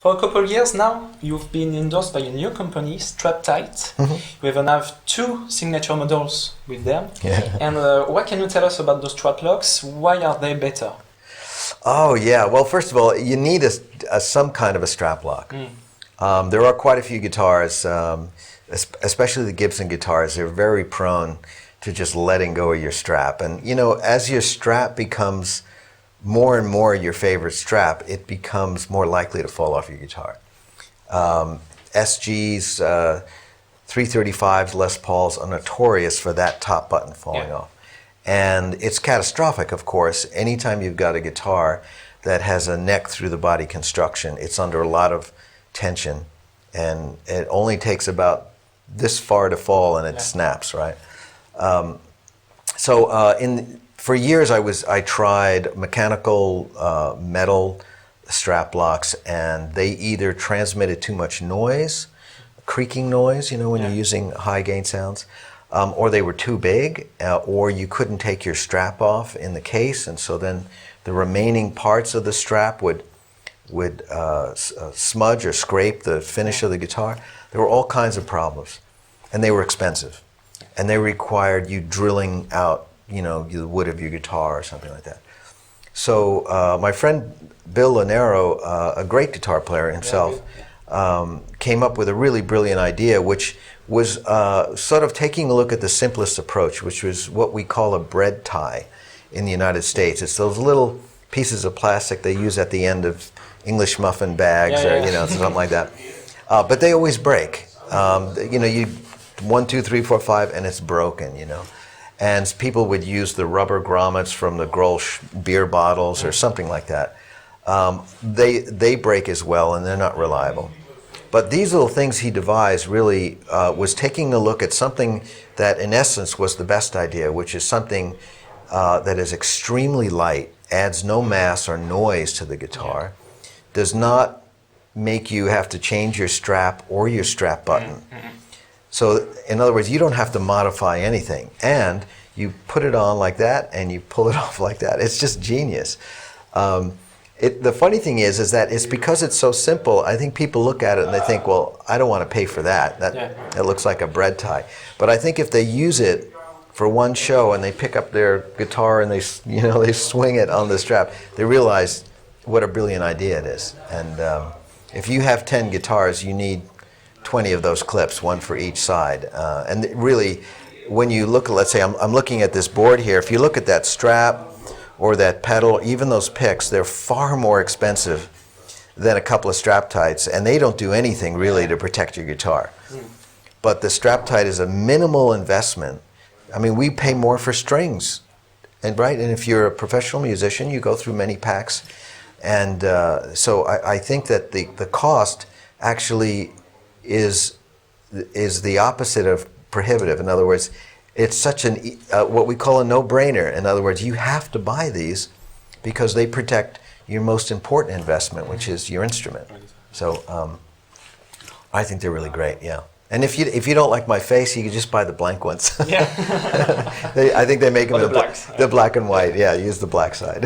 For a couple of years now, you've been endorsed by a new company, Straptight. You even have 2 signature models with them. Yeah. And what can you tell us about those Straplocks? Why are they better? Oh yeah, well first of all, you need some kind of a strap lock. There are quite a few guitars, especially the Gibson guitars, they're very prone to just letting go of your strap. And you know, as your strap becomes more and more your favorite strap, it becomes more likely to fall off your guitar. SGs, 335s, Les Pauls are notorious for that top button falling off. And it's catastrophic, of course. Anytime you've got a guitar that has a neck through the body construction, it's under a lot of tension, and it only takes about this far to fall and it snaps, right? For years I tried mechanical metal strap locks, and they either transmitted too much noise, creaking noise, you know, when you're using high gain sounds, or they were too big, or you couldn't take your strap off in the case, and so then the remaining parts of the strap would smudge or scrape the finish of the guitar. There were all kinds of problems, and they were expensive, and they required you drilling out, you know, the wood of your guitar or something like that. So my friend Bill Lanero, a great guitar player himself, came up with a really brilliant idea, which was sort of taking a look at the simplest approach, which was what we call a bread tie in the United States. It's those little pieces of plastic they use at the end of English muffin bags, or you know, something like that. But they always break. You know, you 1, 2, 3, 4, 5, and it's broken. You know, and people would use the rubber grommets from the Grolsch beer bottles or something like that. They break as well, and they're not reliable. But these little things he devised really was taking a look at something that in essence was the best idea, which is something that is extremely light, adds no mass or noise to the guitar, does not make you have to change your strap or your strap button. So in other words, you don't have to modify anything, and you put it on like that and you pull it off like that. It's just genius. The funny thing is that it's because it's so simple, I think people look at it and they think, well, I don't want to pay for that. That looks like a bread tie. But I think if they use it for one show and they pick up their guitar and they swing it on the strap, they realize what a brilliant idea it is. And if you have 10 guitars, you need 20 of those clips, one for each side. And really, when you look, let's say I'm looking at this board here, if you look at that strap, or that pedal, even those picks, they're far more expensive than a couple of Straptights, and they don't do anything really to protect your guitar. But the Straptight is a minimal investment. I mean, we pay more for strings, and if you're a professional musician, you go through many packs, and so I think that the cost actually is the opposite of prohibitive. In other words, it's such what we call a no-brainer. In other words, you have to buy these because they protect your most important investment, which is your instrument. So I think they're really great, yeah. And if you don't like my face, you can just buy the blank ones. I think they make them the blacks. the black and white. Yeah, use the black side.